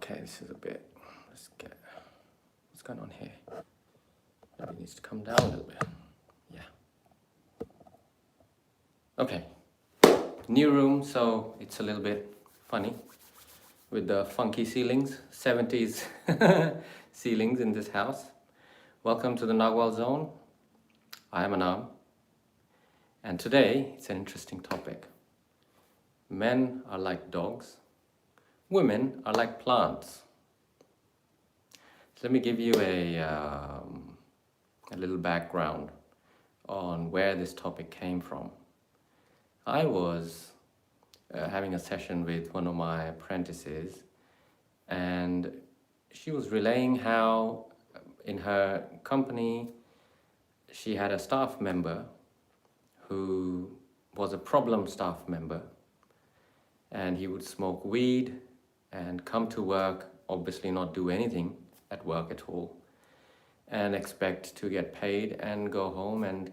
Okay, this is a bit, let's get, what's going on here? Maybe it needs to come down a little bit. Yeah. Okay, new room, so it's a little bit funny with the funky ceilings, 70s ceilings in this house. Welcome to the Nagual zone. I am Anaam, and today it's an interesting topic. Men are like dogs, women are like plants. So let me give you a little background on where this topic came from. I was having a session with one of my apprentices, and she was relaying how in her company she had a staff member who was a problem staff member, and he would smoke weed and come to work, obviously not do anything at work at all, and expect to get paid and go home, and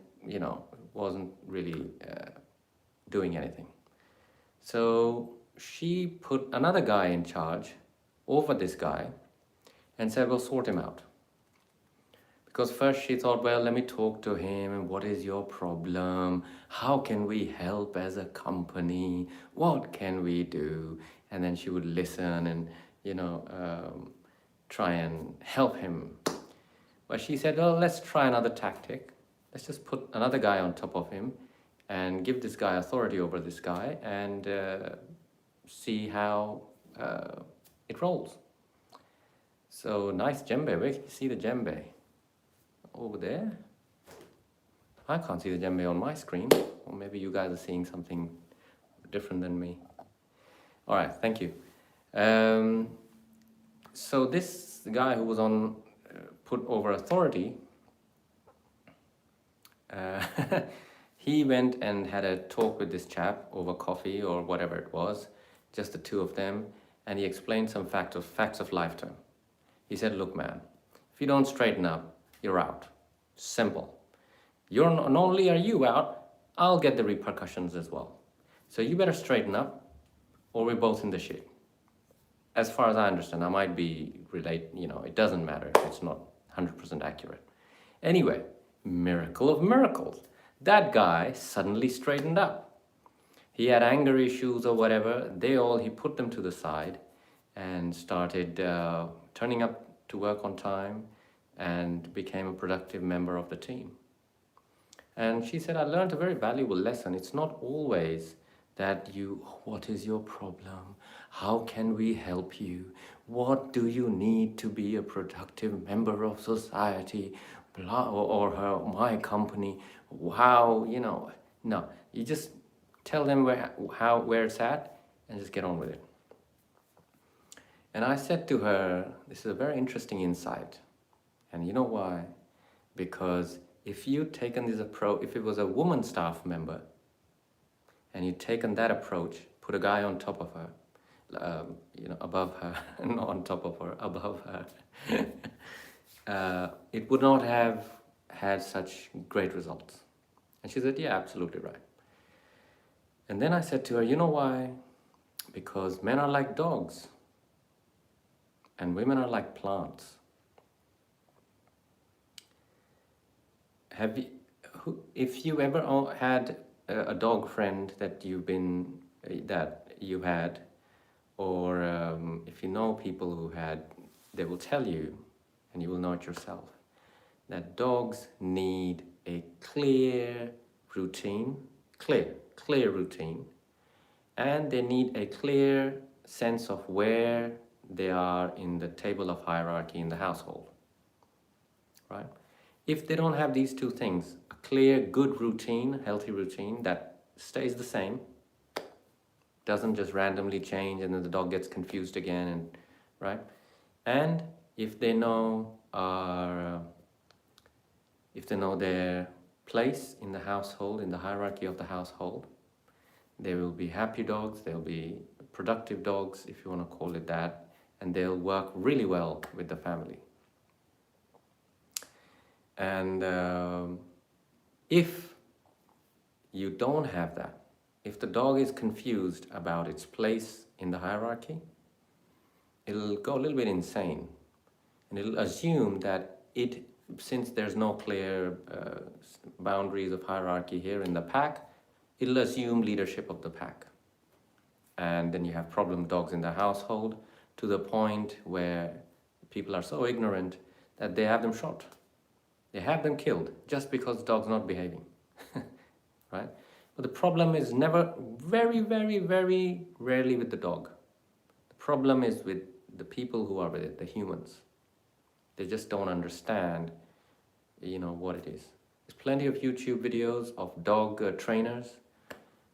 wasn't really doing anything. So she put another guy in charge over this guy and said, we'll sort him out. Because first she thought, well, let me talk to him, and what is your problem? How can we help as a company? What can we do? And then she would listen and, try and help him. But she said, well, let's try another tactic. Let's just put another guy on top of him and give this guy authority over this guy and see how it rolls. So nice djembe. Where can you see the djembe? Over there? I can't see the djembe on my screen. Or maybe you guys are seeing something different than me. All right, thank you. So this guy who was on put over authority, he went and had a talk with this chap over coffee or whatever it was, just the two of them, and he explained some facts of life to him. He said, look, man, if you don't straighten up, you're out. Simple. Not only are you out, I'll get the repercussions as well. So you better straighten up, or we're both in the shit. As far as I understand, I might be it doesn't matter if it's not 100% accurate. Anyway, miracle of miracles. That guy suddenly straightened up. He had anger issues or whatever. He put them to the side and started turning up to work on time and became a productive member of the team. And she said, I learned a very valuable lesson. It's not always that what is your problem? How can we help you? What do you need to be a productive member of society? My company? How, no. You just tell them where it's at and just get on with it. And I said to her, this is a very interesting insight. And you know why? Because if you'd taken this approach, if it was a woman staff member, and you'd taken that approach, put a guy on top of her, above her, not on top of her, above her, it would not have had such great results. And she said, yeah, absolutely right. And then I said to her, you know why? Because men are like dogs, and women are like plants. If you ever had a dog friend that you had, or if you know people who had, they will tell you, and you will know it yourself, that dogs need a clear routine, and they need a clear sense of where they are in the table of hierarchy in the household, right? If they don't have these two things, a clear, good routine, healthy routine that stays the same, doesn't just randomly change and then the dog gets confused again, and right? And if they know their place in the household, in the hierarchy of the household, they will be happy dogs, they'll be productive dogs, if you want to call it that, and they'll work really well with the family. And if you don't have that, if the dog is confused about its place in the hierarchy, it'll go a little bit insane, and it'll assume that since there's no clear boundaries of hierarchy here in the pack, it'll assume leadership of the pack. And then you have problem dogs in the household, to the point where people are so ignorant that they have them shot. They have them killed just because the dog's not behaving, right? But the problem is never, very, very, very rarely with the dog. The problem is with the people who are with it, the humans. They just don't understand, what it is. There's plenty of YouTube videos of dog trainers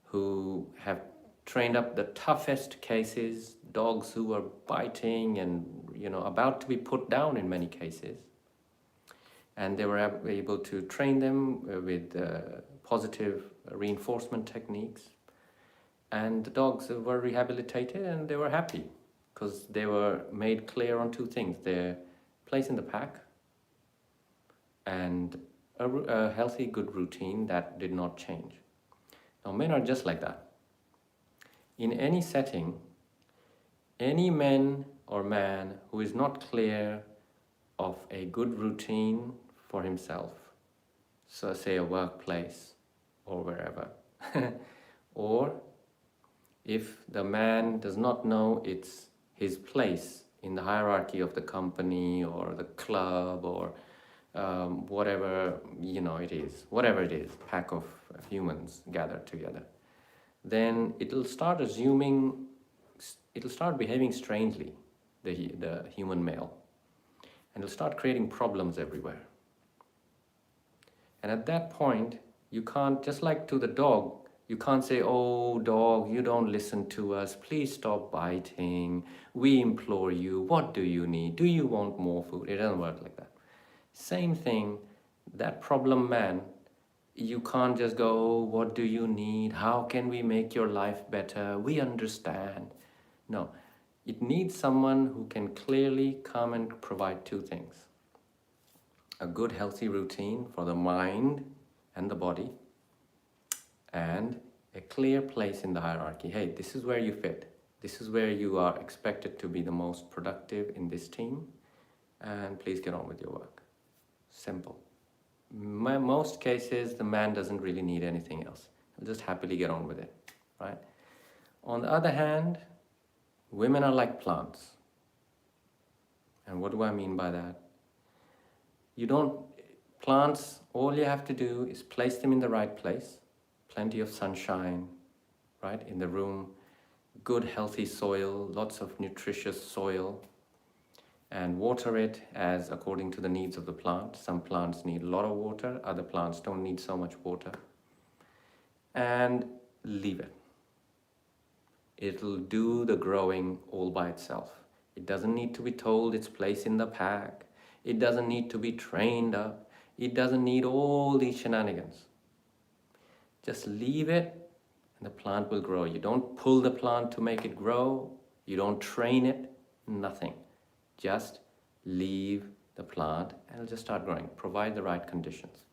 who have trained up the toughest cases, dogs who are biting and, about to be put down in many cases. And they were able to train them with positive reinforcement techniques. And the dogs were rehabilitated and they were happy because they were made clear on two things: their place in the pack and a healthy, good routine that did not change. Now, men are just like that. In any setting, any man or man who is not clear of a good routine for himself, so say a workplace or wherever, or if the man does not know it's his place in the hierarchy of the company or the club or whatever whatever it is, pack of humans gathered together, then it'll start behaving strangely, the human male, and it'll start creating problems everywhere. And at that point, you can't, just like to the dog, you can't say, "Oh, dog, you don't listen to us. Please stop biting. We implore you. What do you need? Do you want more food?" It doesn't work like that. Same thing, that problem man, you can't just go, "Oh, what do you need? How can we make your life better? We understand." No, it needs someone who can clearly come and provide two things: a good, healthy routine for the mind and the body, and a clear place in the hierarchy. Hey, this is where you fit. This is where you are expected to be the most productive in this team, and please get on with your work. Simple. In most cases, the man doesn't really need anything else. He'll just happily get on with it, right? On the other hand, women are like plants. And what do I mean by that? Plants, all you have to do is place them in the right place, plenty of sunshine, right, in the room, good healthy soil, lots of nutritious soil, and water it as according to the needs of the plant. Some plants need a lot of water, other plants don't need so much water. And leave it. It'll do the growing all by itself. It doesn't need to be told its place in the pack. It doesn't need to be trained up. It doesn't need all these shenanigans. Just leave it and the plant will grow. You don't pull the plant to make it grow. You don't train it, nothing. Just leave the plant and it'll just start growing. Provide the right conditions.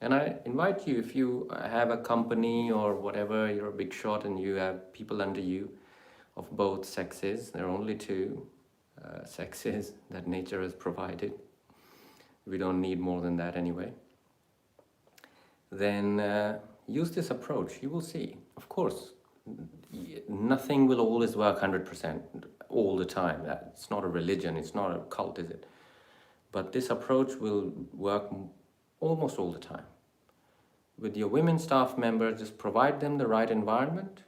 And I invite you, if you have a company or whatever, you're a big shot and you have people under you of both sexes, there are only two sexes that nature has provided. We don't need more than that anyway. Then use this approach. You will see. Of course, nothing will always work 100% all the time. It's not a religion. It's not a cult, is it? But this approach will work almost all the time. With your women staff members, just provide them the right environment,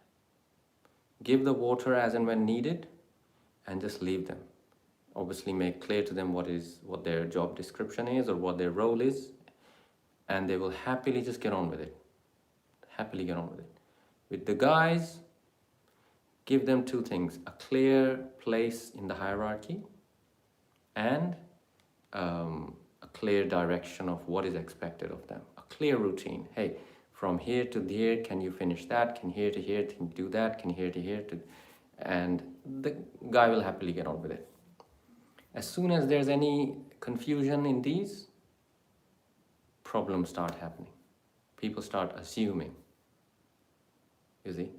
give the water as and when needed, and just leave them. Obviously make clear to them what their job description is or what their role is, and they will happily just get on with it. Happily get on with it. With the guys, give them two things: a clear place in the hierarchy and a clear direction of what is expected of them. A clear routine. Hey, from here to here, can you finish that? Can here to here, can you do that? Can here to here? And the guy will happily get on with it. As soon as there's any confusion in these, problems start happening. People start assuming. You see?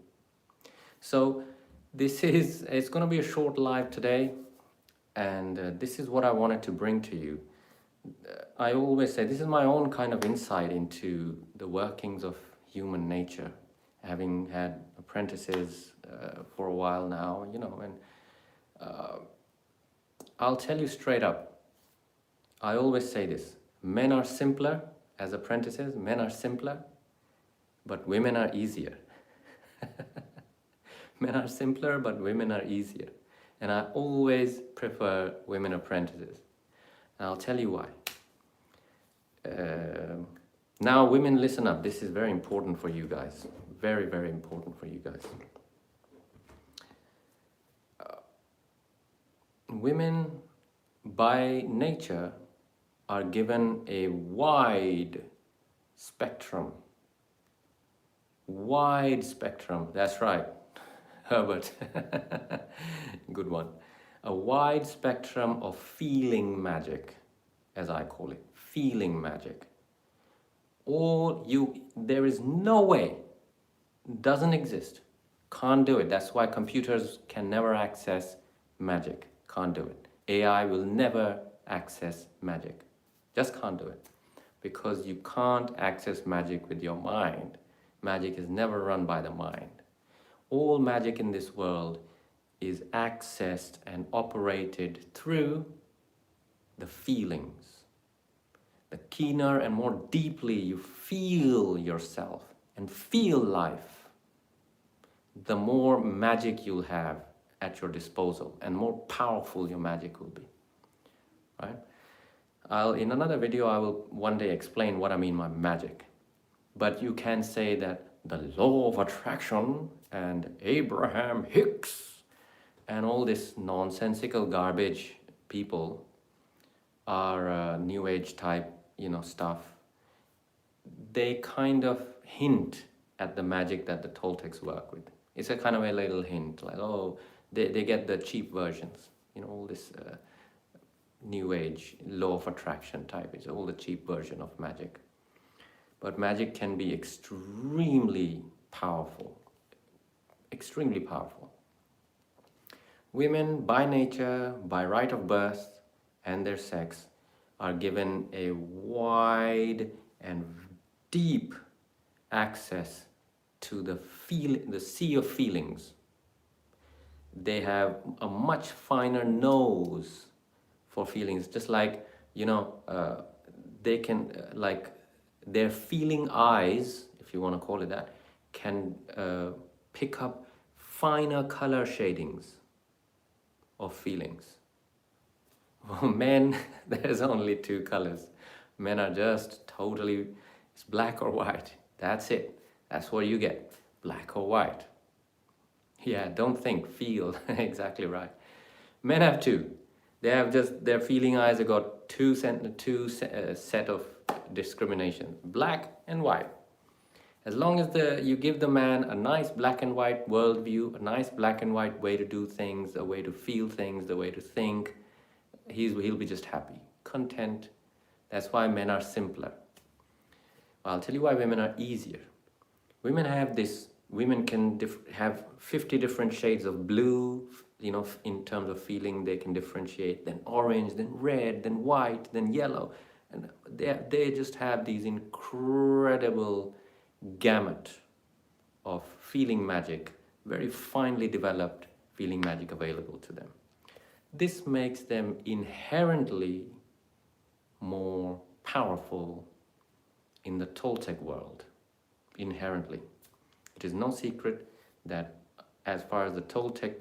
So it's going to be a short live today. And this is what I wanted to bring to you. I always say this is my own kind of insight into the workings of human nature, having had apprentices for a while now, and I'll tell you straight up, I always say this: men are simpler as apprentices, men are simpler, but women are easier. Men are simpler, but women are easier. And I always prefer women apprentices. And I'll tell you why. Now, women, listen up. This is very important for you guys. Very, very important for you guys. Women, by nature, are given a wide spectrum. Wide spectrum. That's right, Herbert. Good one. A wide spectrum of feeling magic, as I call it. Feeling magic. There is no way, doesn't exist, can't do it. That's why computers can never access magic, can't do it. AI will never access magic, just can't do it. Because you can't access magic with your mind. Magic is never run by the mind. All magic in this world is accessed and operated through the feelings. The keener and more deeply you feel yourself and feel life, the more magic you'll have at your disposal and more powerful your magic will be, right? In another video, I will one day explain what I mean by magic. But you can say that the law of attraction and Abraham Hicks and all this nonsensical garbage people are new age type, stuff. They kind of hint at the magic that the Toltecs work with. It's a kind of a little hint, like, oh, they get the cheap versions, all this new age law of attraction type. It's all the cheap version of magic. But magic can be extremely powerful. Extremely powerful. Women, by nature, by right of birth, and their sex, are given a wide and deep access to the sea of feelings. They have a much finer nose for feelings, just like, they can, their feeling eyes, if you want to call it that, can pick up finer color shadings of feelings. For men, there's only two colors. Men are just totally, it's black or white. That's it. That's what you get, black or white. Yeah, don't think, feel. Exactly right. Men have two. They have just, their feeling eyes have got two set of discrimination, black and white. As long as you give the man a nice black and white worldview, a nice black and white way to do things, a way to feel things, the way to think, he'll be just happy, content. That's why men are simpler. I'll tell you why women are easier. Women can have 50 different shades of blue, in terms of feeling. They can differentiate, then orange, then red, then white, then yellow. And they just have these incredible gamut of feeling magic, very finely developed feeling magic available to them. This makes them inherently more powerful in the Toltec world, inherently. It is no secret that as far as the Toltec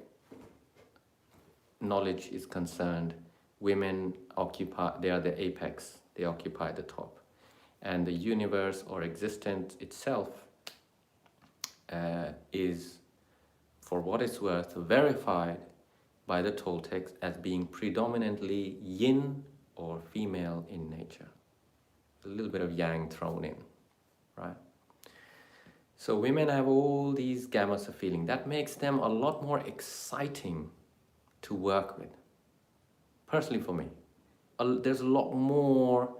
knowledge is concerned, women they are the apex, they occupy the top. And the universe or existence itself is, for what it's worth, verified by the Toltecs as being predominantly yin or female in nature. A little bit of yang thrown in, right? So women have all these gamuts of feeling. That makes them a lot more exciting to work with. Personally for me, there's a lot more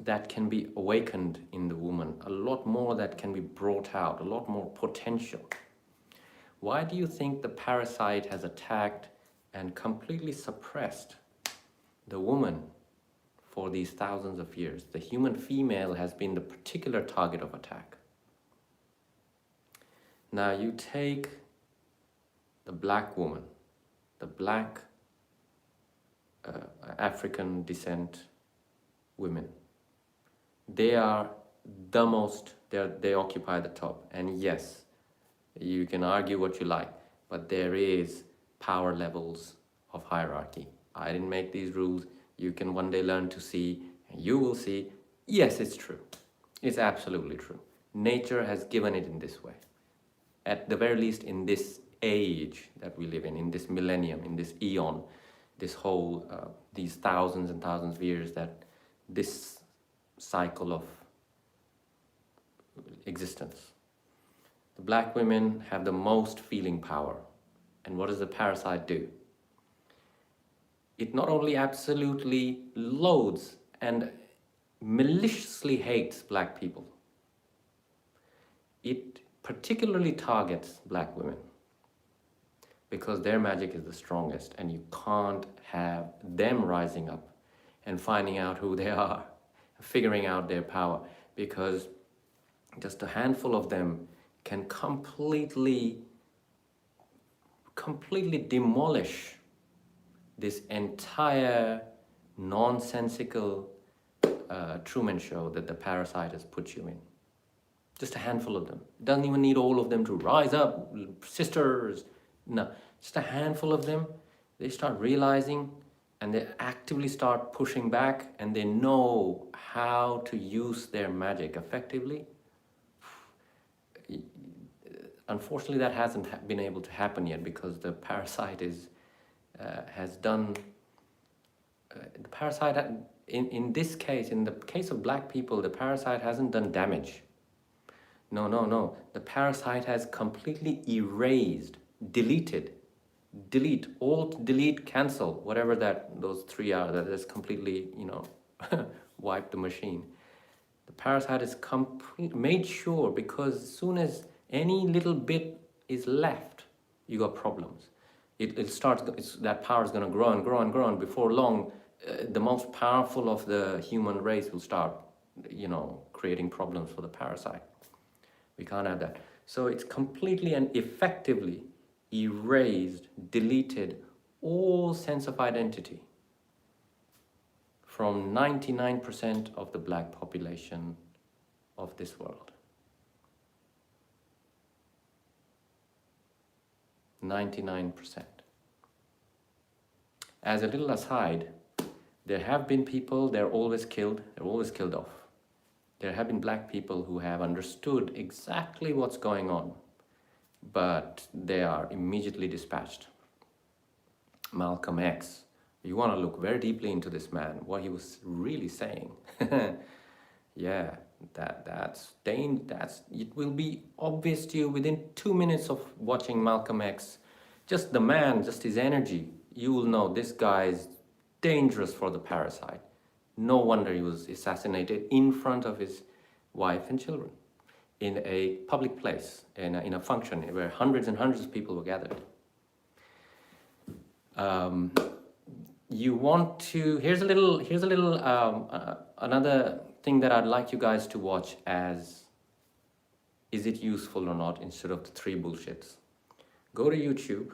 that can be awakened in the woman, a lot more that can be brought out, a lot more potential. Why do you think the parasite has attacked and completely suppressed the woman for these thousands of years. The human female has been the particular target of attack. Now you take the black woman, the black African descent women. They are the most, they occupy the top. And yes, you can argue what you like, but there is power levels of hierarchy. I didn't make these rules. You can one day learn to see, and you will see, yes, it's true. It's absolutely true. Nature has given it in this way. At the very least, in this age that we live in this millennium, in this eon, this whole, these thousands and thousands of years that this cycle of existence. The black women have the most feeling power. And what does the parasite do? It not only absolutely loathes and maliciously hates black people, it particularly targets black women because their magic is the strongest, and you can't have them rising up and finding out who they are, figuring out their power, because just a handful of them can completely demolish this entire nonsensical Truman Show that the parasite has put you in. Just a handful of them. It doesn't even need all of them to rise up, sisters. No, just a handful of them. They start realizing and they actively start pushing back, and they know how to use their magic effectively. Unfortunately, that hasn't been able to happen yet because the parasite has done. The parasite, in this case, in the case of black people, the parasite hasn't done damage. No. The parasite has completely erased, delete, alt, delete, cancel, whatever those three are. That has completely, wiped the machine. The parasite is made sure, because as soon as any little bit is left, you got problems. That power is going to grow and grow and grow, and before long, the most powerful of the human race will start, creating problems for the parasite. We can't have that. So it's completely and effectively erased, deleted all sense of identity from 99% of the black population of this world. 99%. As a little aside, there have been people, they're always killed off. There have been black people who have understood exactly what's going on, but they are immediately dispatched. Malcolm X, you want to look very deeply into this man, what he was really saying. Yeah, it will be obvious to you within 2 minutes of watching Malcolm X. Just the man, just his energy, you will know this guy is dangerous for the parasite. No wonder he was assassinated in front of his wife and children in a public place, in a function where hundreds and hundreds of people were gathered. Here's a little another thing that I'd like you guys to watch as, is it useful or not, instead of the three bullshits. Go to YouTube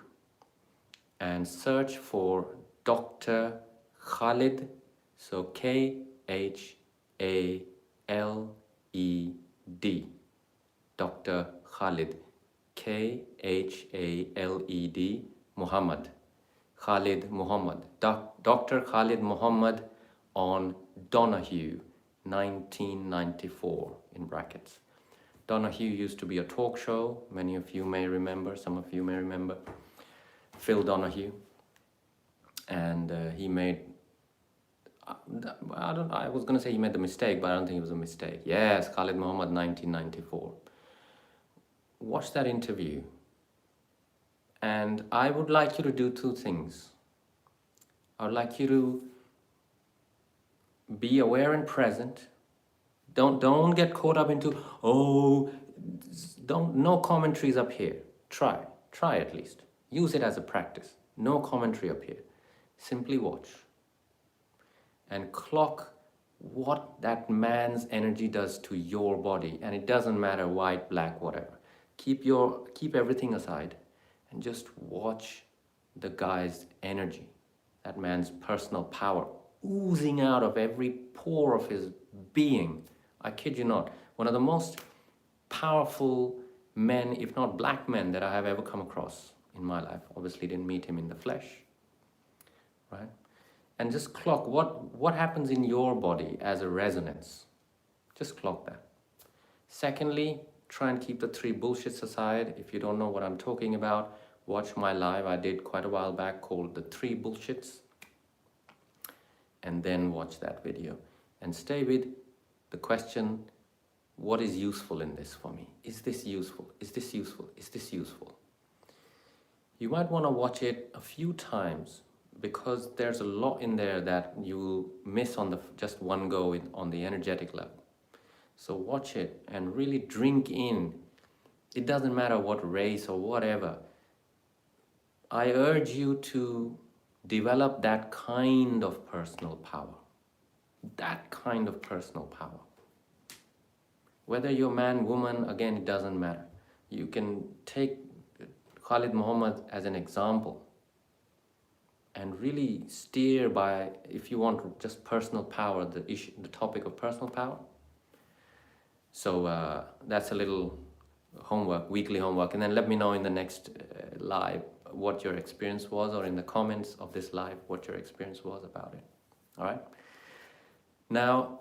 and search for Dr. Khaled, so Khaled, Dr. Khaled, Khaled, Muhammad. Khalid Muhammad, Dr. Khalid Muhammad on Donahue, 1994, in brackets. Donahue used to be a talk show. Many of you may remember, some of you may remember Phil Donahue. And he made, I was going to say he made the mistake, but I don't think it was a mistake. Yes, Khalid Muhammad, 1994. Watch that interview. And I would like you to do two things. I would like you to be aware and present. Don't get caught up into, no commentaries up here. Try at least. Use it as a practice. No commentary up here. Simply watch and clock what that man's energy does to your body. And it doesn't matter white, black, whatever. Keep everything aside and just watch the guy's energy, that man's personal power oozing out of every pore of his being. I kid you not. One of the most powerful men, if not black men, that I have ever come across in my life. Obviously didn't meet him in the flesh, right? And just clock what happens in your body as a resonance. Just clock that. Secondly, try and keep the three bullshits aside. If you don't know what I'm talking about, watch my live I did quite a while back called The Three Bullshits, and then watch that video. And stay with the question, what is useful in this for me? Is this useful? Is this useful? Is this useful? You might want to watch it a few times because there's a lot in there that you will miss on the just one go on the energetic level. So watch it and really drink in. It doesn't matter what race or whatever. I urge you to develop that kind of personal power. That kind of personal power. Whether you're man, woman, again, it doesn't matter. You can take Khalid Muhammad as an example and really steer by, if you want just personal power, the topic of personal power. So that's a little homework, weekly homework. And then let me know in the next live what your experience was, or in the comments of this live what your experience was about it. All right? Now,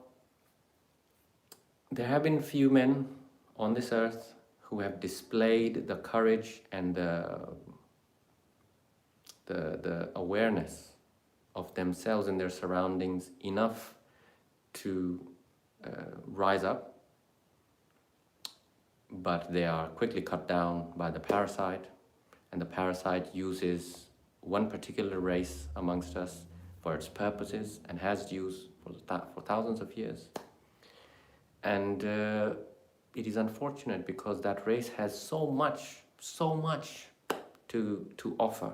there have been few men on this earth who have displayed the courage and the awareness of themselves and their surroundings enough to rise up, but they are quickly cut down by the parasite, and the parasite uses one particular race amongst us for its purposes and has used for thousands of years. And it is unfortunate because that race has so much to offer,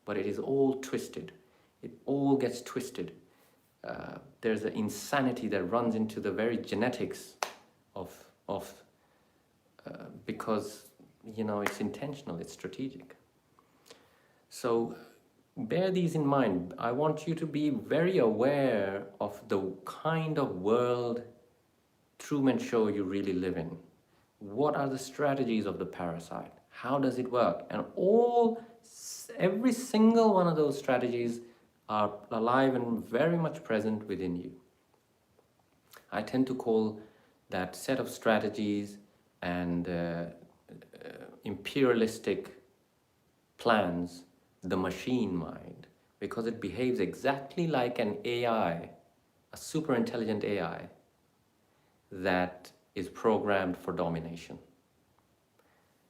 but it is all twisted. It all gets twisted. There's an insanity that runs into the very genetics of because it's intentional, it's strategic. So bear these in mind. I want you to be very aware of the kind of world Truman Show you really live in. What are the strategies of the parasite? How does it work? And every single one of those strategies are alive and very much present within you. I tend to call that set of strategies and imperialistic plans the machine mind, because it behaves exactly like an AI, a super intelligent AI that is programmed for domination.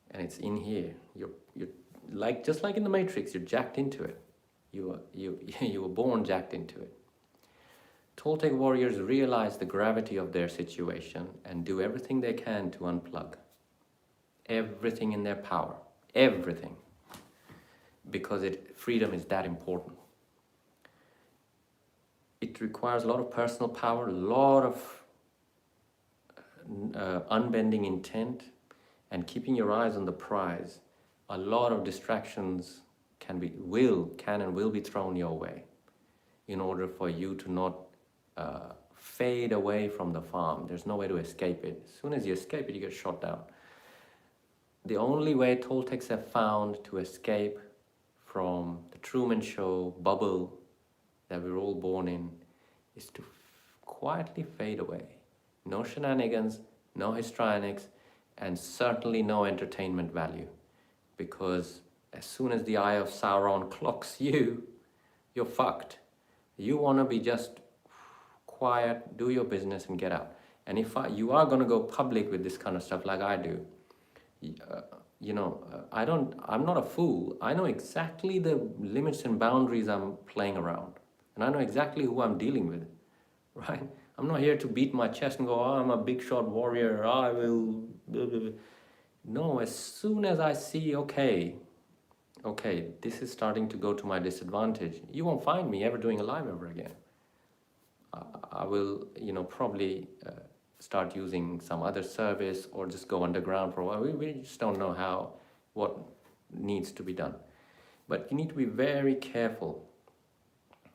And it's in here. You're like, just like in the Matrix, you're jacked into it. You were born jacked into it. Toltec warriors realize the gravity of their situation and do everything they can to unplug everything in their power, everything, because freedom is that important. It requires a lot of personal power, a lot of unbending intent, and keeping your eyes on the prize. A lot of distractions can and will be thrown your way in order for you to not fade away from the farm. There's no way to escape it. As soon as you escape it, you get shot down. The only way Toltecs have found to escape from the Truman Show bubble that we're all born in is to quietly fade away. No shenanigans, no histrionics, and certainly no entertainment value. Because as soon as the eye of Sauron clocks you, you're fucked. You want to be just quiet, do your business, and get out. And if you are going to go public with this kind of stuff like I do, I'm not a fool. I know exactly the limits and boundaries I'm playing around. And I know exactly who I'm dealing with, right? I'm not here to beat my chest and go, oh, I'm a big shot warrior, I will... Blah, blah, blah. No, as soon as I see, okay, okay, this is starting to go to my disadvantage. You won't find me ever doing a live ever again. I will, probably start using some other service or just go underground for a while. We just don't know what needs to be done. But you need to be very careful.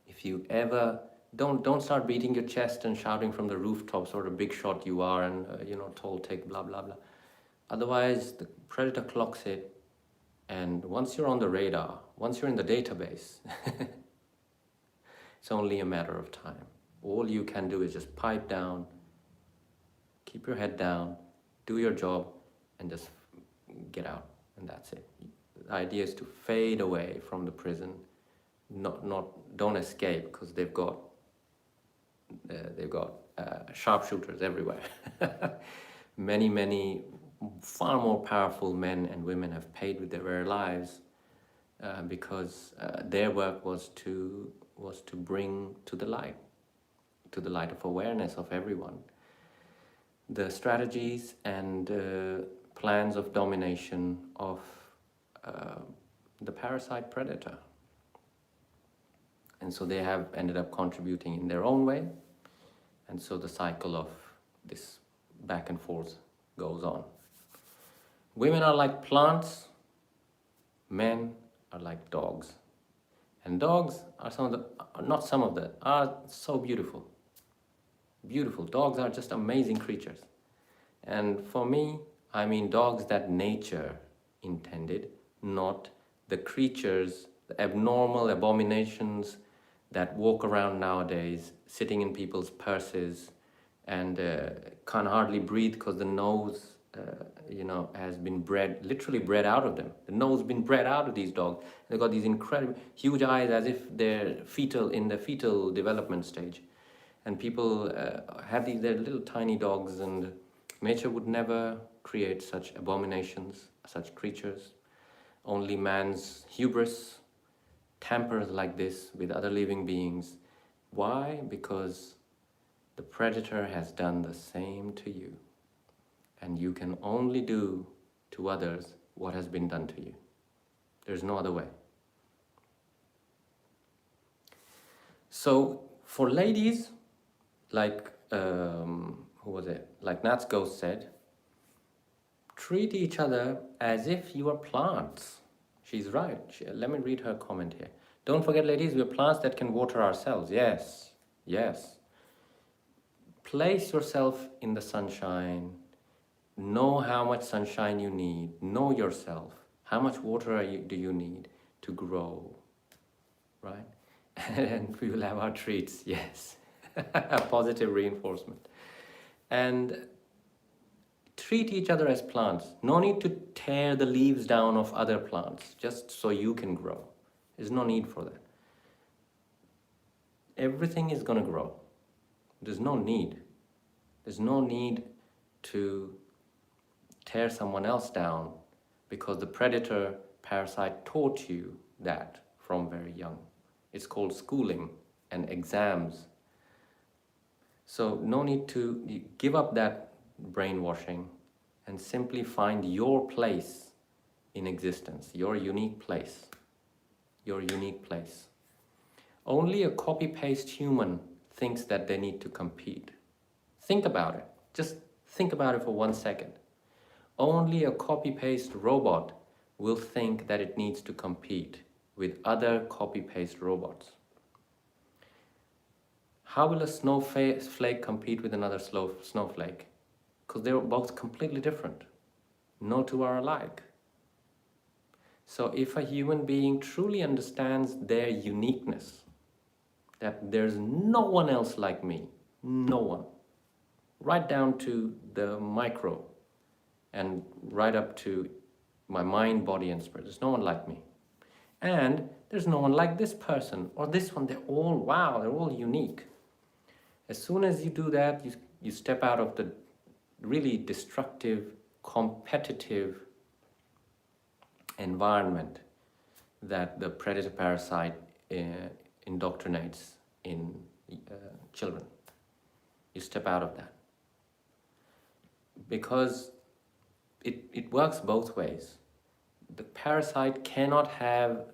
If you ever don't start beating your chest and shouting from the rooftops what a big shot you are and Toltec, blah blah blah. Otherwise, the predator clocks it, and once you're on the radar, once you're in the database, it's only a matter of time. All you can do is just pipe down, keep your head down, do your job, and just get out, and that's it. The idea is to fade away from the prison, don't escape, because they've got sharpshooters everywhere. Many far more powerful men and women have paid with their very lives because their work was to bring to the light of awareness of everyone the strategies and plans of domination of the parasite predator. And so they have ended up contributing in their own way, and so the cycle of this back and forth goes on. Women are like plants, men are like dogs. And dogs are are so beautiful. Beautiful. Dogs are just amazing creatures. And for me, I mean dogs that nature intended, not the creatures, the abnormal abominations that walk around nowadays, sitting in people's purses and can't hardly breathe because the nose has been literally bred out of them. The nose has been bred out of these dogs. They've got these incredible huge eyes as if they're in the fetal development stage. And people have they're little tiny dogs, and nature would never create such abominations, such creatures. Only man's hubris tampers like this with other living beings. Why? Because the predator has done the same to you. And you can only do to others what has been done to you. There's no other way. So for ladies, like, like Nat's Ghost said, treat each other as if you are plants. She's right. Let me read her comment here. Don't forget, ladies, we're plants that can water ourselves. Yes. Place yourself in the sunshine. Know how much sunshine you need. Know yourself. How much water do you need to grow? Right? And we will have our treats. Yes. Positive reinforcement. And treat each other as plants. No need to tear the leaves down of other plants just so you can grow. There's no need for that. Everything is going to grow. There's no need. There's no need to tear someone else down because the predator parasite taught you that from very young. It's called schooling and exams. So no need to give up that brainwashing and simply find your place in existence, your unique place. Your unique place. Only a copy-paste human thinks that they need to compete. Think about it. Just think about it for 1 second. Only a copy-paste robot will think that it needs to compete with other copy-paste robots. How will a snowflake compete with another snowflake? Because they're both completely different. No two are alike. So if a human being truly understands their uniqueness, that there's no one else like me, no one, right down to the micro and right up to my mind, body, and spirit, there's no one like me. And there's no one like this person or this one. They're all unique. As soon as you do that, you step out of the really destructive, competitive environment that the predator parasite indoctrinates in children. You step out of that. Because it works both ways. The parasite cannot have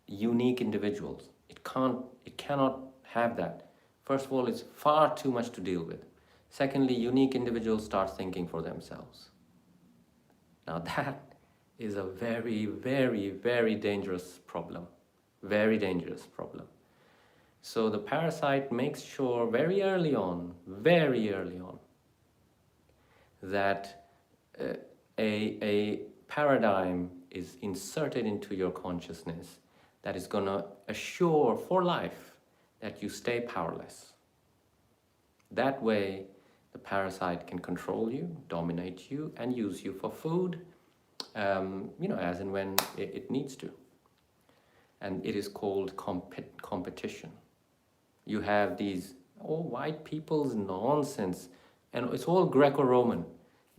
unique individuals. It cannot have that. First of all, it's far too much to deal with. Secondly, unique individuals start thinking for themselves. Now that is a very, very, very dangerous problem. Very dangerous problem. So the parasite makes sure very early on, that a paradigm is inserted into your consciousness that is going to assure for life that you stay powerless. That way, the parasite can control you, dominate you, and use you for food, as and when it needs to. And it is called competition. You have these white people's nonsense, and it's all Greco-Roman.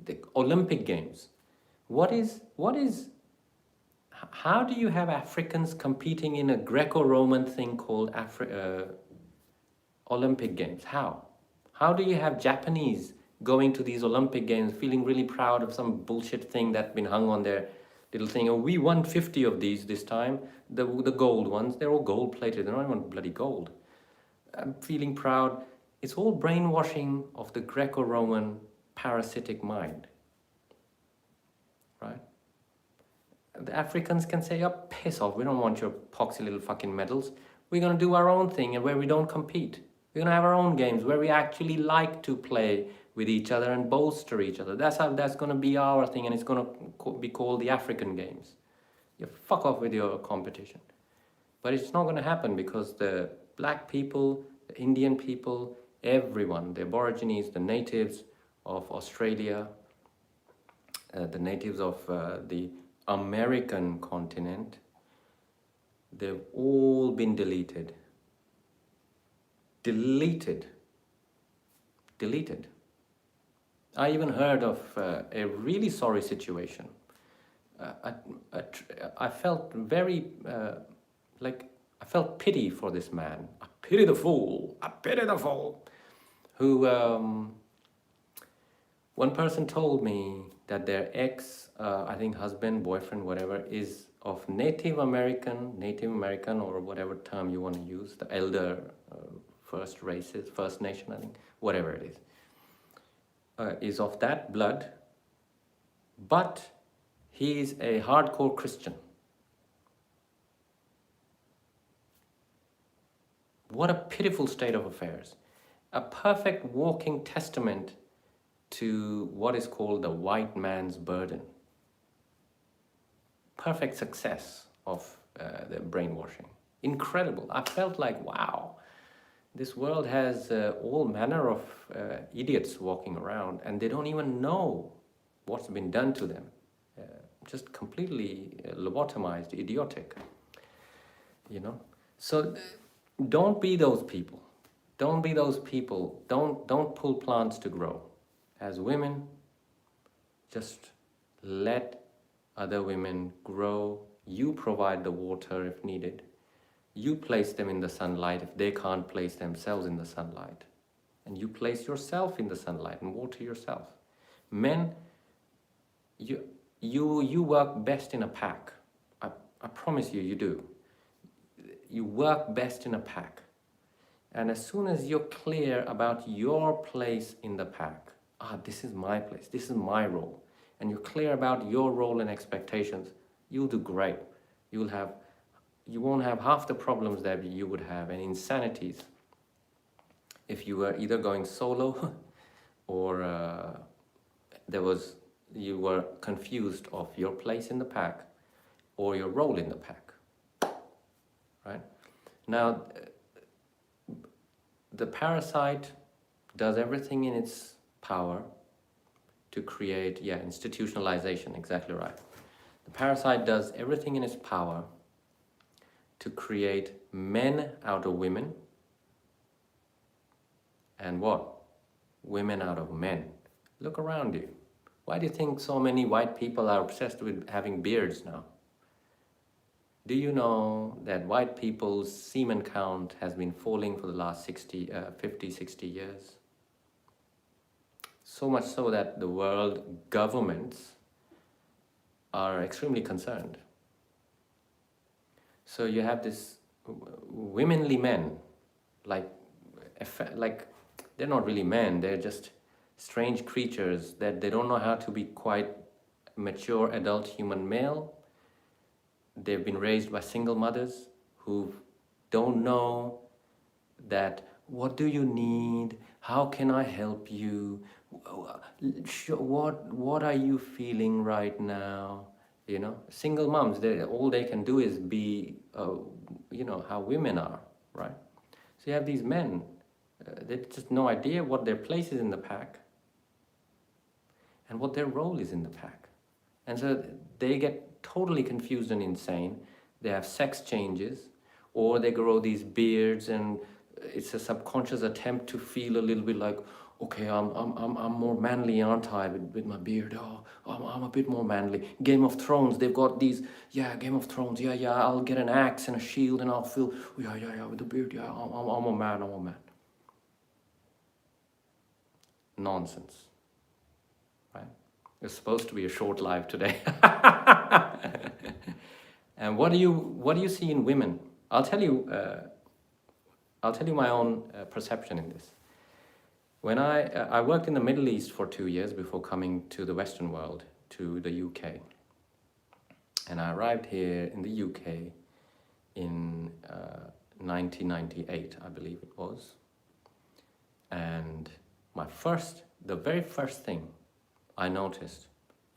The Olympic Games. How do you have Africans competing in a Greco-Roman thing called Olympic Games? How? How do you have Japanese going to these Olympic Games feeling really proud of some bullshit thing that's been hung on their little thing? Oh, we won 50 of these this time. The gold ones, they're all gold plated. They're not even bloody gold. I'm feeling proud. It's all brainwashing of the Greco-Roman parasitic mind. Right? The Africans can say, oh, piss off, we don't want your poxy little fucking medals. We're going to do our own thing and where we don't compete. We're going to have our own games where we actually like to play with each other and bolster each other. That's going to be our thing, and it's going to be called the African Games. You fuck off with your competition. But it's not going to happen because the black people, the Indian people, everyone, the Aborigines, the natives of Australia, the natives of the American continent, they've all been deleted. Deleted. I even heard of a really sorry situation. I felt very, I felt pity for this man. I pity the fool. Who, one person told me that their ex, I think husband, boyfriend, whatever, is of Native American or whatever term you want to use, the elder first races, First Nation, I think, whatever it is of that blood, but he is a hardcore Christian. What a pitiful state of affairs. A perfect walking testament to what is called the white man's burden. Perfect success of the brainwashing. Incredible. I felt like, wow, this world has all manner of idiots walking around, and they don't even know what's been done to them. Just completely lobotomized, idiotic. So don't be those people. Don't be those people. Don't pull plants to grow. As women, just let other women grow. You provide the water if needed. You place them in the sunlight if they can't place themselves in the sunlight. And you place yourself in the sunlight and water yourself. Men, you work best in a pack. I promise you, you do. You work best in a pack. And as soon as you're clear about your place in the pack, this is my place, this is my role, and you're clear about your role and expectations, you'll do great. You won't have half the problems that you would have and insanities if you were either going solo or you were confused of your place in the pack or your role in the pack. Right? Now, the parasite does everything in its power to create, institutionalization, exactly right. The parasite does everything in its power to create men out of women and what? Women out of men. Look around you. Why do you think so many white people are obsessed with having beards now? Do you know that white people's semen count has been falling for the last 50, 60 years? So much so that the world governments are extremely concerned. So you have this womanly men, like they're not really men, they're just strange creatures that they don't know how to be quite mature adult human male. They've been raised by single mothers who don't know that what do you need, how can I help you, what are you feeling right now. Single moms, all they can do is be how women are, right? So you have these men, they just no idea what their place is in the pack and what their role is in the pack. And so they get totally confused and insane. They have sex changes, or they grow these beards, and it's a subconscious attempt to feel a little bit like, okay, I'm more manly, aren't I, with my beard? Oh, I'm a bit more manly. Game of Thrones, they've got these, Game of Thrones, I'll get an axe and a shield and I'll feel, with the beard, I'm a man. Nonsense, right? It's supposed to be a short life today. And what do you see in women? I'll tell you my own perception in this. When I worked in the Middle East for 2 years before coming to the Western world, to the UK. And I arrived here in the UK in 1998, I believe it was. And the very first thing I noticed,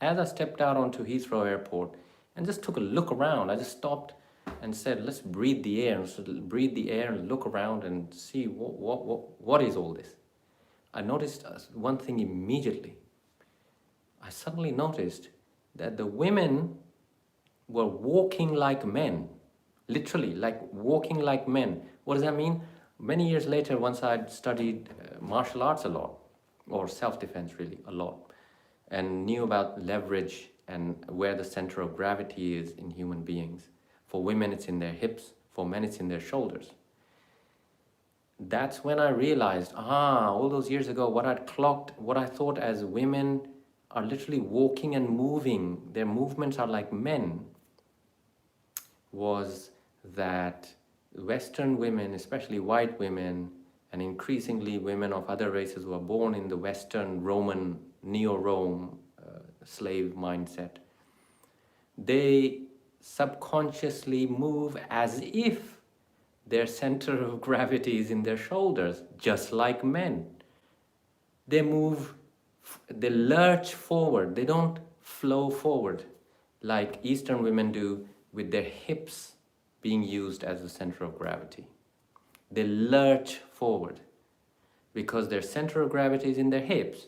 as I stepped out onto Heathrow Airport and just took a look around, I just stopped and said, let's breathe the air, and look around and see what is all this. I noticed one thing immediately. I suddenly noticed that the women were walking like men, literally, like walking like men. What does that mean? Many years later, once I'd studied martial arts a lot, or self-defense really a lot, and knew about leverage and where the center of gravity is in human beings. For women, it's in their hips. For men, it's in their shoulders. That's when I realized, all those years ago, what I'd clocked, what I thought as women are literally walking and moving, their movements are like men, was that Western women, especially white women, and increasingly women of other races who are born in the Western Roman, Neo-Rome slave mindset, they subconsciously move as if their center of gravity is in their shoulders, just like men. They move, they lurch forward, they don't flow forward like Eastern women do, with their hips being used as the center of gravity. They lurch forward because their center of gravity is in their hips,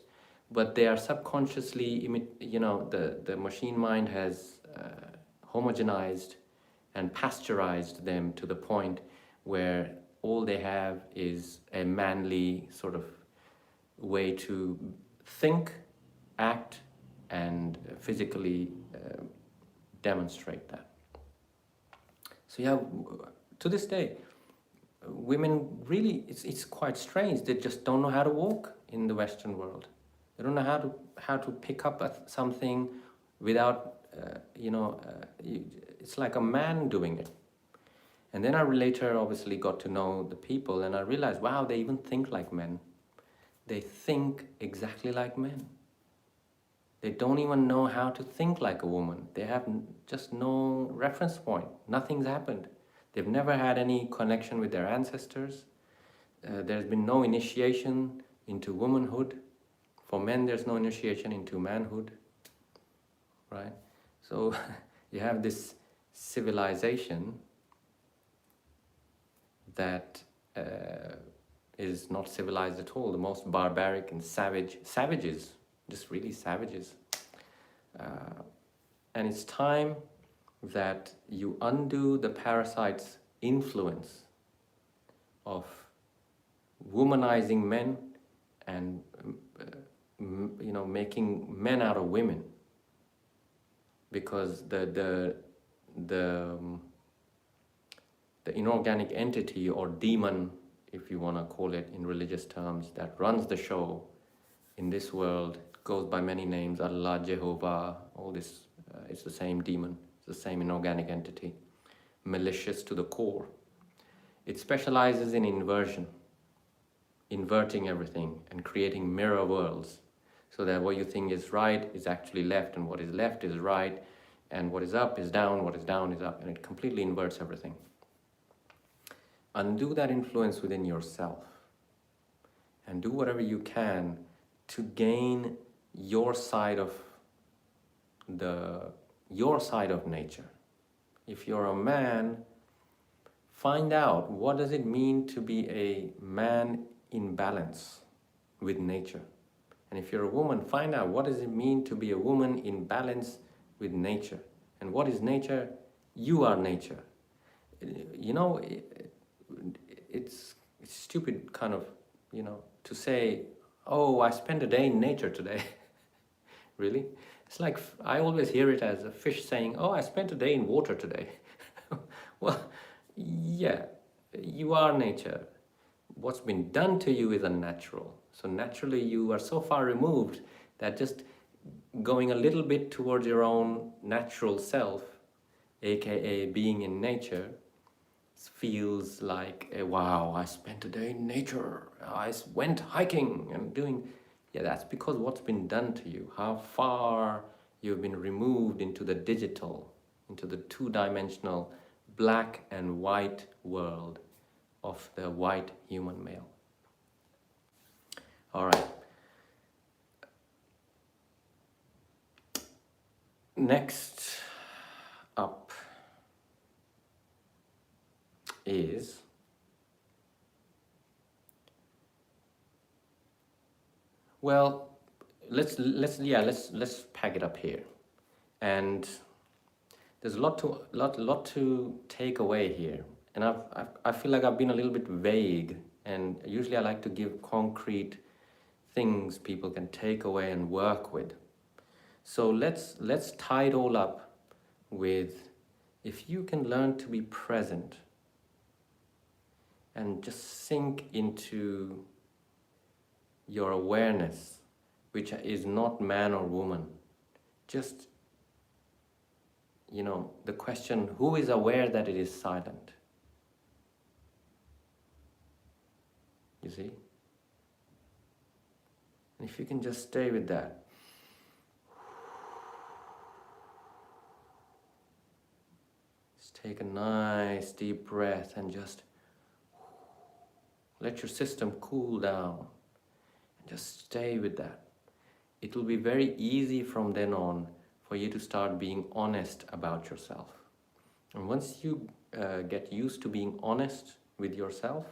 but they are subconsciously, the machine mind has homogenized and pasteurized them to the point where all they have is a manly sort of way to think, act, and physically demonstrate that. So to this day, women really, it's quite strange. They just don't know how to walk in the Western world. They don't know how to pick up something without, it's like a man doing it. And then I later obviously got to know the people, and I realized, wow, they even think like men. They think exactly like men. They don't even know how to think like a woman. They have just no reference point. Nothing's happened. They've never had any connection with their ancestors. There's been no initiation into womanhood. For men, there's no initiation into manhood, right? So you have this civilization that is not civilized at all. The most barbaric and savages, just really savages. And it's time that you undo the parasite's influence of womanizing men and making men out of women, because the inorganic entity or demon, if you want to call it in religious terms, that runs the show in this world goes by many names: Allah, Jehovah, all this It's the same demon, it's the same inorganic entity, malicious to the core. It specializes in inversion, inverting everything and creating mirror worlds, so that what you think is right is actually left, and what is left is right, and what is up is down, what is down is up, and it completely inverts everything. Undo that influence within yourself and do whatever you can to gain your side of nature. If you're a man, find out what does it mean to be a man in balance with nature. And if you're a woman, find out what does it mean to be a woman in balance with nature. And what is nature? You are nature. You know, it's stupid kind of, to say, oh, I spent a day in nature today. Really? It's like, I always hear it as a fish saying, oh, I spent a day in water today. Well, yeah, you are nature. What's been done to you is unnatural. So naturally you are so far removed that just going a little bit towards your own natural self, aka being in nature, feels like, wow, I spent a day in nature. I went hiking and doing... Yeah, that's because what's been done to you, how far you've been removed into the digital, into the two-dimensional black and white world of the white human male. All right. Next up is let's pack it up here. And there's a lot to take away here. And I feel like I've been a little bit vague, and usually I like to give concrete things people can take away and work with. So let's tie it all up with, if you can learn to be present and just sink into your awareness, which is not man or woman, just, the question, who is aware that it is silent? You see? And if you can just stay with that. Just take a nice deep breath and just let your system cool down. And just stay with that. It will be very easy from then on for you to start being honest about yourself. And once you get used to being honest with yourself,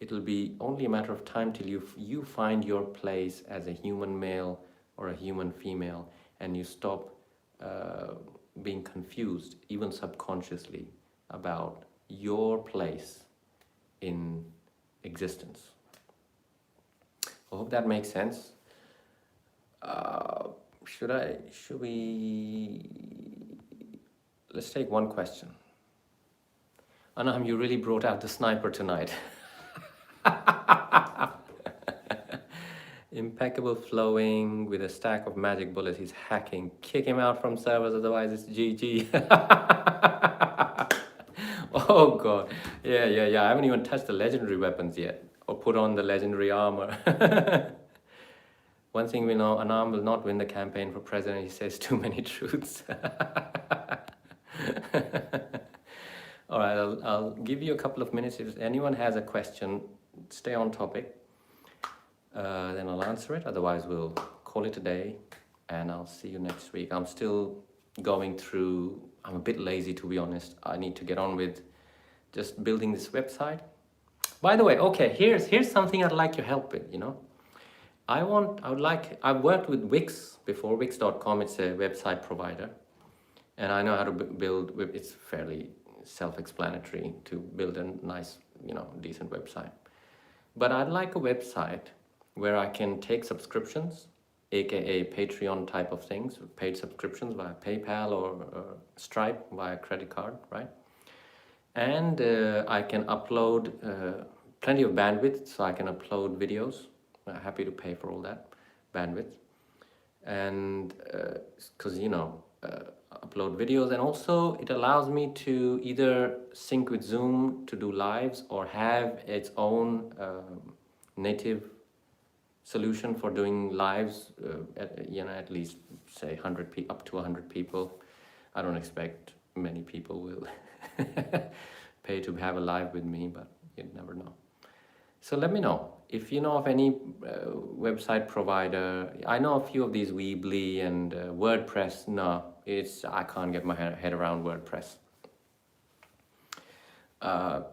it'll be only a matter of time till you find your place as a human male or a human female, and you stop being confused, even subconsciously, about your place in existence. I hope that makes sense. Should we... Let's take one question. Anaam, you really brought out the sniper tonight. Impeccable flowing with a stack of magic bullets. He's hacking. Kick him out from servers, otherwise it's GG. Oh god. Yeah. I haven't even touched the legendary weapons yet, or put on the legendary armor. One thing we know, Anaam will not win the campaign for president. He says too many truths. All right, I'll give you a couple of minutes. If anyone has a question, stay on topic. Then I'll answer it. Otherwise, we'll call it a day, and I'll see you next week. I'm still going through... I'm a bit lazy, to be honest. I need to get on with just building this website. By the way, okay, here's something I'd like your help with, I've worked with Wix before, Wix.com. It's a website provider, and I know how to build. It's fairly self-explanatory to build a nice, decent website. But I'd like a website where I can take subscriptions, aka Patreon type of things, paid subscriptions via PayPal or Stripe via credit card, right? And I can upload plenty of bandwidth, so I can upload videos. I'm happy to pay for all that bandwidth. and because upload videos, and also it allows me to either sync with Zoom to do lives or have its own native solution for doing lives at least say 100 up to 100 people. I don't expect many people will pay to have a live with me, but you never know. So let me know if you know of any website provider. I know a few of these, Weebly and WordPress. No, I can't get my head around WordPress.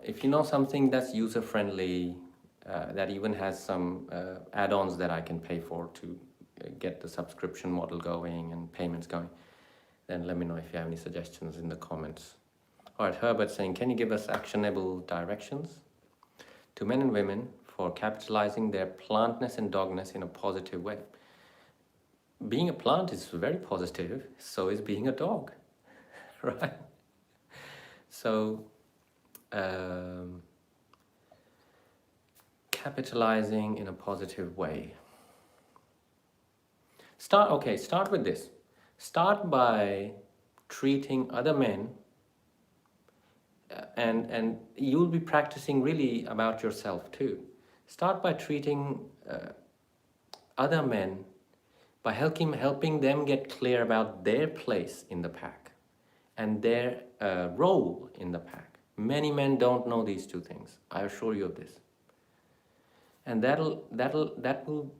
If you know something that's user friendly, that even has some add-ons that I can pay for to get the subscription model going and payments going, then let me know if you have any suggestions in the comments. All right, Herbert saying, can you give us actionable directions to men and women for capitalizing their plantness and dogness in a positive way? Being a plant is very positive, so is being a dog, right? So, capitalizing in a positive way. Start with this. Start by treating other men, and you'll be practicing really about yourself too. Start by treating other men by helping them get clear about their place in the pack and their role in the pack. Many men don't know these two things. I assure you of this. And that will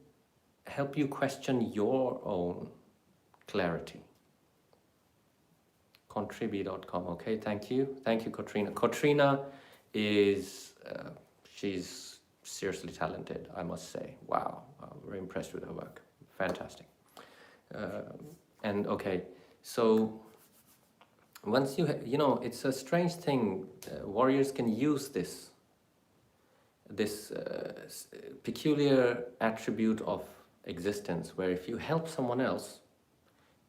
help you question your own clarity. Contribui.com. Okay, thank you, Katrina. Katrina is she's seriously talented, I must say. Wow, I'm very impressed with her work. Fantastic. And okay, so once it's a strange thing. Warriors can use this peculiar attribute of existence, where if you help someone else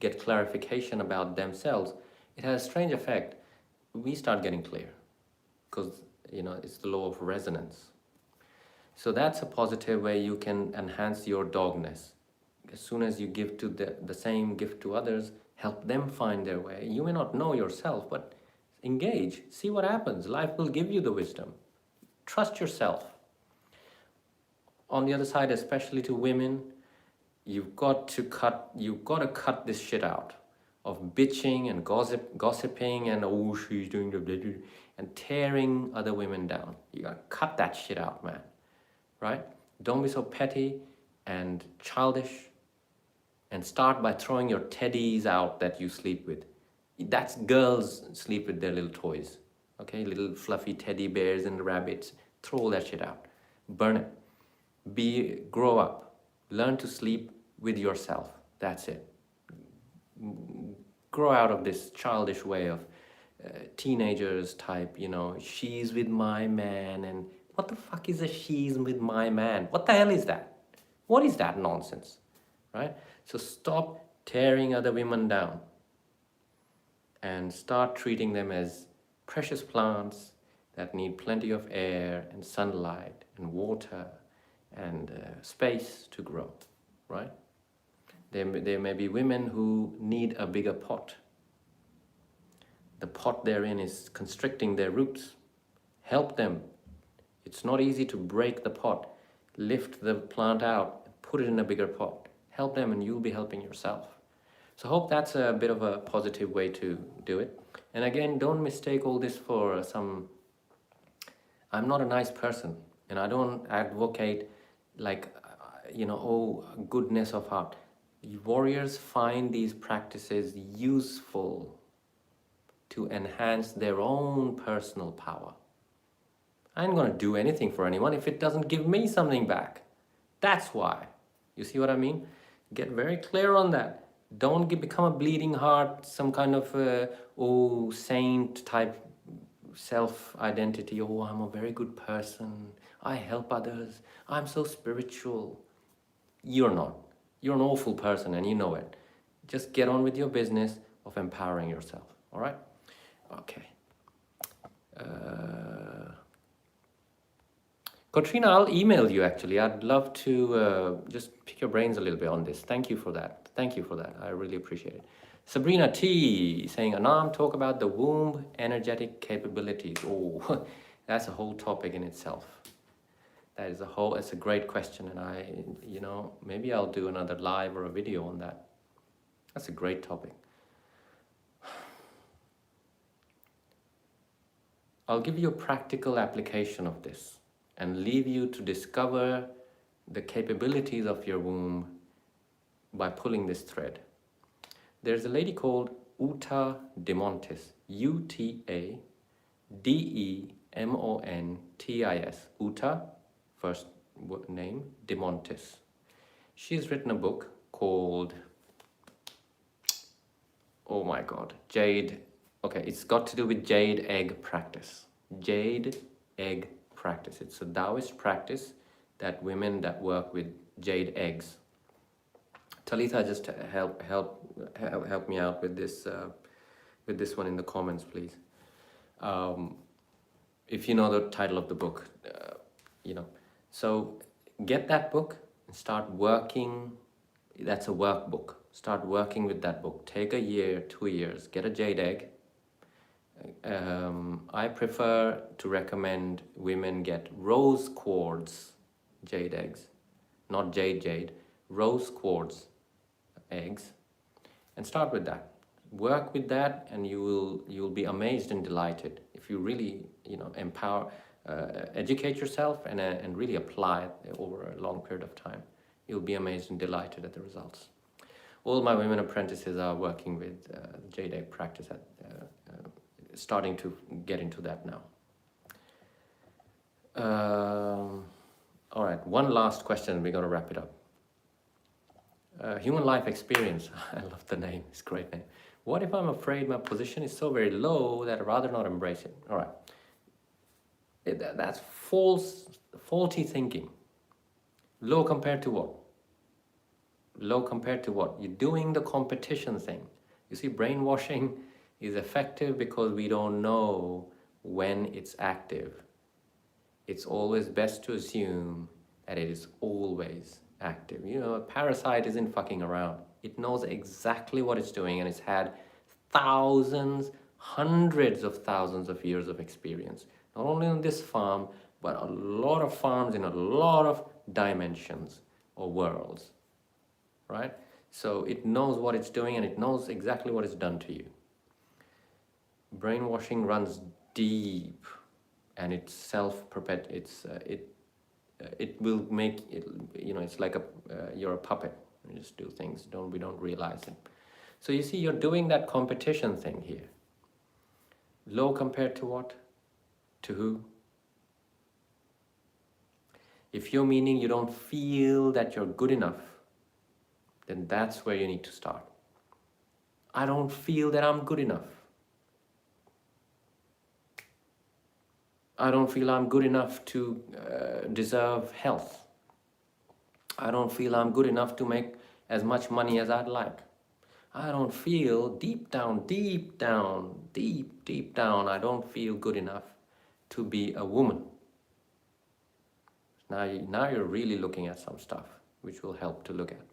get clarification about themselves, it has a strange effect. We start getting clear because it's the law of resonance. So that's a positive way you can enhance your dogness. As soon as you give to the same gift to others, help them find their way. You may not know yourself, but engage, see what happens. Life will give you the wisdom. Trust yourself. On the other side, especially to women, you've got to cut this shit out of bitching and gossiping and she's doing the and tearing other women down. You gotta cut that shit out, man. Right? Don't be so petty and childish, and start by throwing your teddies out that you sleep with. That's girls sleep with their little toys. Okay, little fluffy teddy bears and rabbits. Throw all that shit out. Burn it. Grow up. Learn to sleep with yourself. That's it. Grow out of this childish way of teenagers type, she's with my man, and what the fuck is a she's with my man? What the hell is that? What is that nonsense? Right? So stop tearing other women down and start treating them as precious plants that need plenty of air and sunlight and water and space to grow, right? There may be women who need a bigger pot. The pot they're in is constricting their roots. Help them. It's not easy to break the pot. Lift the plant out, put it in a bigger pot. Help them and you'll be helping yourself. So I hope that's a bit of a positive way to do it. And again, don't mistake all this for I'm not a nice person, and I don't advocate goodness of heart. Warriors find these practices useful to enhance their own personal power. I ain't gonna do anything for anyone if it doesn't give me something back. That's why. You see what I mean? Get very clear on that. Don't become a bleeding heart, some kind of saint type self-identity. Oh, I'm a very good person. I help others. I'm so spiritual. You're not. You're an awful person and you know it. Just get on with your business of empowering yourself. All right? Okay. Katrina, I'll email you actually. I'd love to just pick your brains a little bit on this. Thank you for that. Thank you for that. I really appreciate it. Sabrina T saying, Anaam, talk about the womb energetic capabilities. Oh, that's a whole topic in itself. It's a great question. And maybe I'll do another live or a video on that. That's a great topic. I'll give you a practical application of this and leave you to discover the capabilities of your womb by pulling this thread. There's a lady called Uta Demontis, Uta-Demontis, Uta, first name, Demontis. She's written a book called, oh my God, Jade. Okay, it's got to do with jade egg practice. Jade egg practice. It's a Taoist practice that women that work with jade eggs. Talitha, just help me out with this one in the comments, please. If you know the title of the book, So get that book and start working. That's a workbook. Start working with that book. Take a year, 2 years. Get a jade egg. I prefer to recommend women get rose quartz jade eggs, not jade, rose quartz eggs, and start with that. Work with that, and you'll be amazed and delighted if you really empower, educate yourself and really apply it over a long period of time. You'll be amazed and delighted at the results. All my women apprentices are working with jade egg practice at. Starting to get into that now. All right, one last question, we're going to wrap it up. Human life experience, I love the name, it's a great name. What if I'm afraid my position is so very low that I'd rather not embrace it? All right, that's faulty thinking. Low compared to what? Low compared to what? You're doing the competition thing. You see, brainwashing is effective because we don't know when it's active. It's always best to assume that it is always active. A parasite isn't fucking around. It knows exactly what it's doing, and it's had thousands, hundreds of thousands of years of experience. Not only on this farm, but a lot of farms in a lot of dimensions or worlds, right? So it knows what it's doing, and it knows exactly what it's done to you. Brainwashing runs deep, and it's it will make it, it's like you're a puppet. You just do things, we don't realize it. So you see, you're doing that competition thing here. Low compared to what? To who? If you're meaning you don't feel that you're good enough, then that's where you need to start. I don't feel that I'm good enough. I don't feel I'm good enough to deserve health. I don't feel I'm good enough to make as much money as I'd like. I don't feel deep down, I don't feel good enough to be a woman. Now you're really looking at some stuff which will help to look at.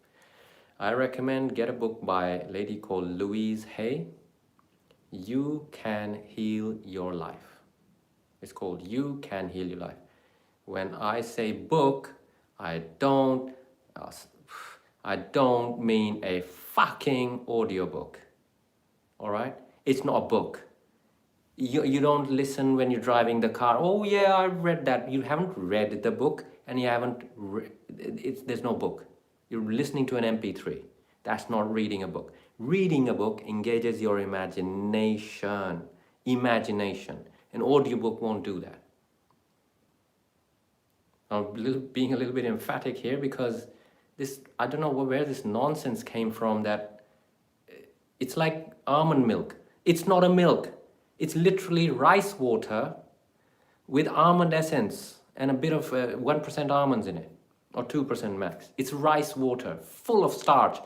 I recommend get a book by a lady called Louise Hay. You Can Heal Your Life. It's called You Can Heal Your Life. When I say book, I don't mean a fucking audiobook. All right? It's not a book. You don't listen when you're driving the car. Oh yeah, I read that. You haven't read the book, and you haven't. There's no book. You're listening to an MP3. That's not reading a book. Reading a book engages your imagination. An audiobook won't do that. I'm being a little bit emphatic here because I don't know where this nonsense came from that it's like almond milk. It's not a milk. It's literally rice water with almond essence and a bit of 1% almonds in it, or 2% max. It's rice water, full of starch,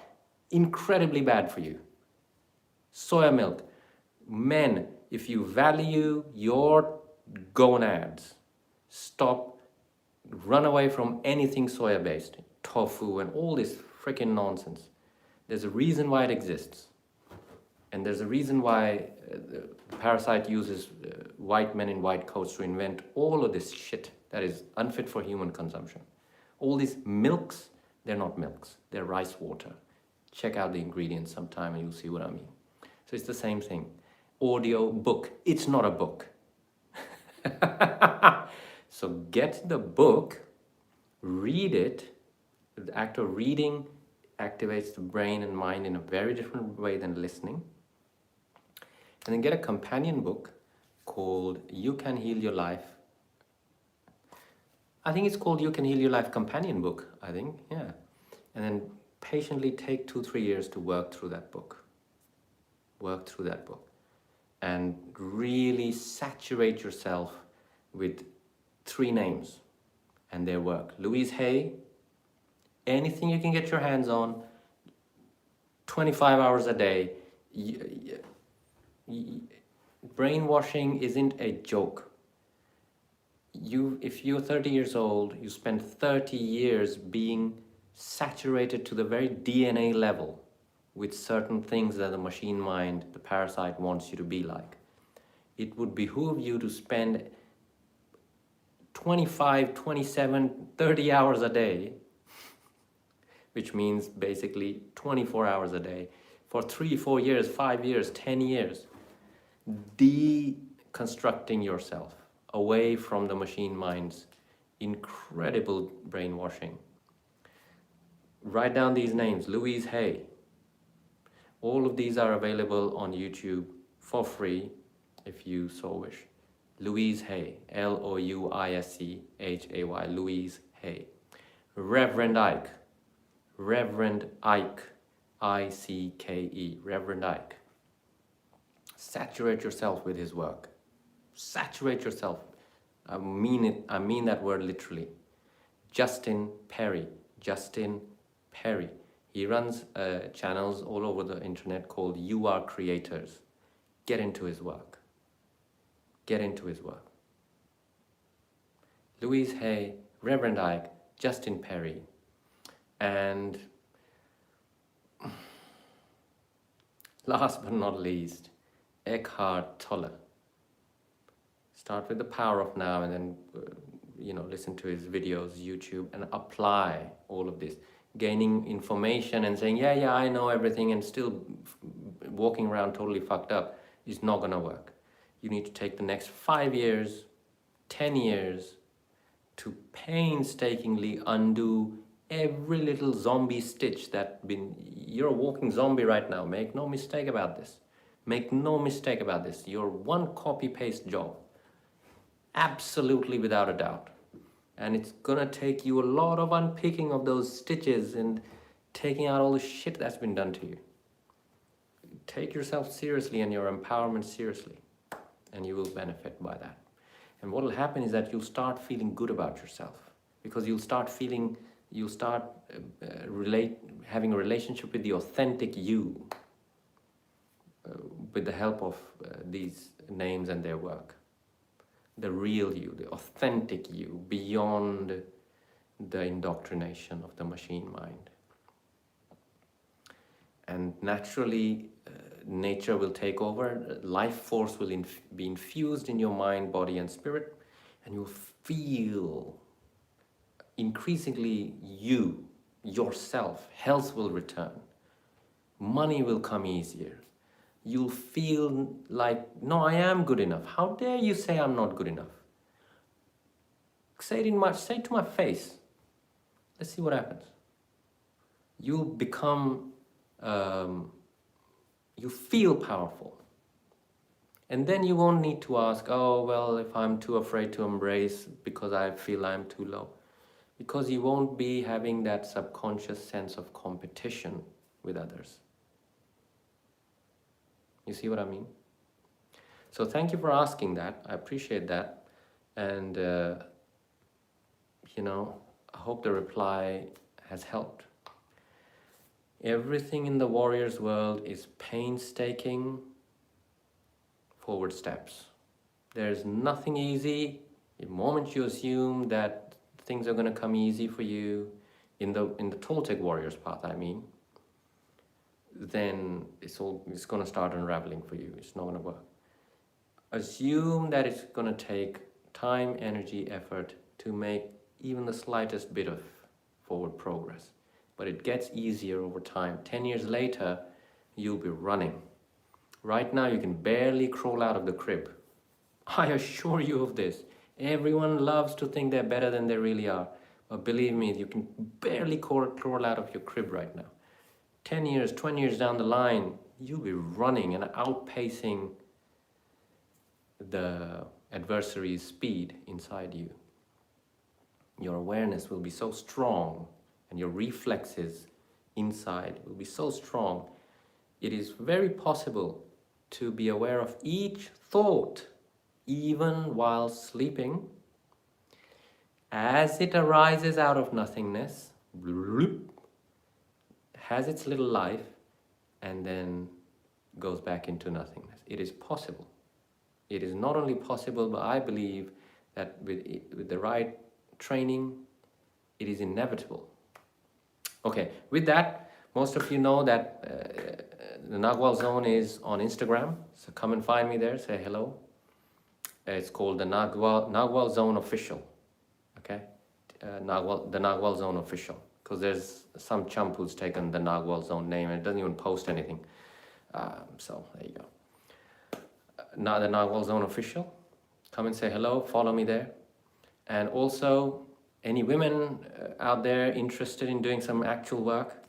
incredibly bad for you. Soya milk. Men, if you value your gonads, stop Run away from anything soya based, tofu and all this freaking nonsense. There's a reason why it exists. And there's a reason why the parasite uses white men in white coats to invent all of this shit that is unfit for human consumption. All these milks, they're not milks, they're rice water. Check out the ingredients sometime and you'll see what I mean. So it's the same thing. Audio book, it's not a book. So get the book, read it. The act of reading activates the brain and mind in a very different way than listening. And then get a companion book called You Can Heal Your Life. I think it's called You Can Heal Your Life Companion Book, I think, yeah. And then patiently take 2-3 years to work through that book. Work through that book. And really saturate yourself with 3 names and their work. Louise Hay, anything you can get your hands on, 25 hours a day. Brainwashing isn't a joke. If you're 30 years old, you spend 30 years being saturated to the very DNA level with certain things that the machine mind, the parasite, wants you to be like. It would behoove you to spend 25, 27, 30 hours a day, which means basically 24 hours a day, for 3, 4 years, 5 years, 10 years, deconstructing yourself away from the machine mind's incredible brainwashing. Write down these names. Louise Hay. All of these are available on YouTube for free if you so wish. Louise Hay, Louisechay, Louise Hay. Reverend Ike, Icke, Reverend Ike. Saturate yourself with his work. Saturate yourself. I mean it. I mean that word literally. Justin Perry. He runs channels all over the internet called You Are Creators. Get into his work. Louise Hay, Reverend Ike, Justin Perry, and last but not least, Eckhart Tolle. Start with the power of now and then, listen to his videos, YouTube, and apply all of this. Gaining information and saying, yeah, I know everything, and still walking around totally fucked up is not gonna work. You need to take the next 5 years, 10 years to painstakingly undo every little zombie stitch you're a walking zombie right now. Make no mistake about this. You're one copy-paste job. Absolutely without a doubt. And it's gonna take you a lot of unpicking of those stitches and taking out all the shit that's been done to you. Take yourself seriously and your empowerment seriously, and you will benefit by that. And what will happen is that you'll start feeling good about yourself, because you'll start having a relationship with the authentic you with the help of these names and their work. The real you, the authentic you, beyond the indoctrination of the machine mind. And naturally, nature will take over, life force will be infused in your mind, body and spirit, and you'll feel increasingly yourself. Health will return. Money will come easier. You'll feel like, no, I am good enough. How dare you say I'm not good enough? Say it to my face. Let's see what happens. You'll become, you feel powerful. And then you won't need to ask, oh, well, if I'm too afraid to embrace because I feel I'm too low. Because you won't be having that subconscious sense of competition with others. You see what I mean? So thank you for asking that. I appreciate that. And, I hope the reply has helped. Everything in the warrior's world is painstaking forward steps. There's nothing easy. The moment you assume that things are going to come easy for you in the Toltec warrior's path, I mean, then it's going to start unraveling for you. It's not going to work. Assume that it's going to take time, energy, effort to make even the slightest bit of forward progress. But it gets easier over time. 10 years later, you'll be running. Right now, you can barely crawl out of the crib. I assure you of this. Everyone loves to think they're better than they really are. But believe me, you can barely crawl out of your crib right now. 10 years, 20 years down the line, you'll be running and outpacing the adversary's speed inside you. Your awareness will be so strong and your reflexes inside will be so strong. It is very possible to be aware of each thought, even while sleeping, as it arises out of nothingness, has its little life, and then goes back into nothingness. It is possible. It is not only possible, but I believe that with the right training, it is inevitable. Okay, with that, most of you know that the Nagual Zone is on Instagram, so come and find me there, say hello. It's called the Nagual Zone Official, okay? The Nagual Zone Official, because there's some chump who's taken the Nagual Zone name and it doesn't even post anything. So there you go. Now the Nagual Zone Official, come and say hello, follow me there. And also, any women out there interested in doing some actual work,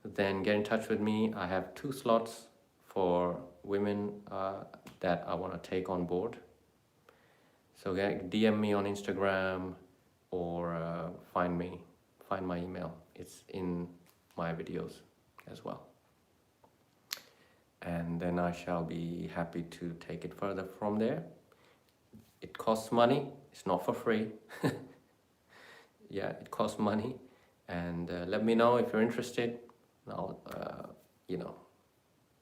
then get in touch with me. I have 2 slots for women that I want to take on board. So DM me on Instagram or find my email. It's in my videos as well. And then I shall be happy to take it further from there. It costs money. It's not for free. Yeah, it costs money. And let me know if you're interested. I'll,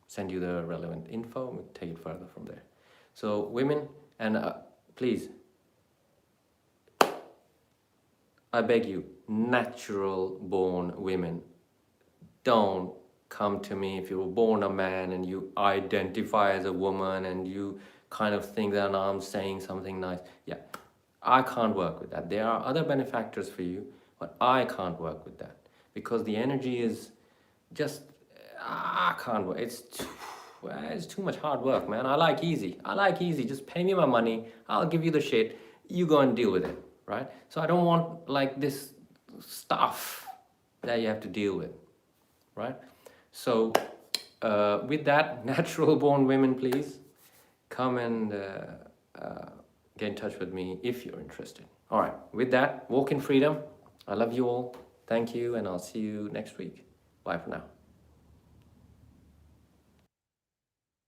send you the relevant info. We'll take it further from there. So women, and please, I beg you, natural born women, don't come to me if you were born a man and you identify as a woman and you kind of think that I'm saying something nice. Yeah, I can't work with that. There are other benefactors for you, but I can't work with that because the energy is just, I can't work. It's too much hard work, man. I like easy. Just pay me my money. I'll give you the shit. You go and deal with it, right? So I don't want like this stuff that you have to deal with, right? So with that, natural born women, please come and get in touch with me if you're interested. All right, with that, walk in freedom. I love you all. Thank you, and I'll see you next week. Bye for now.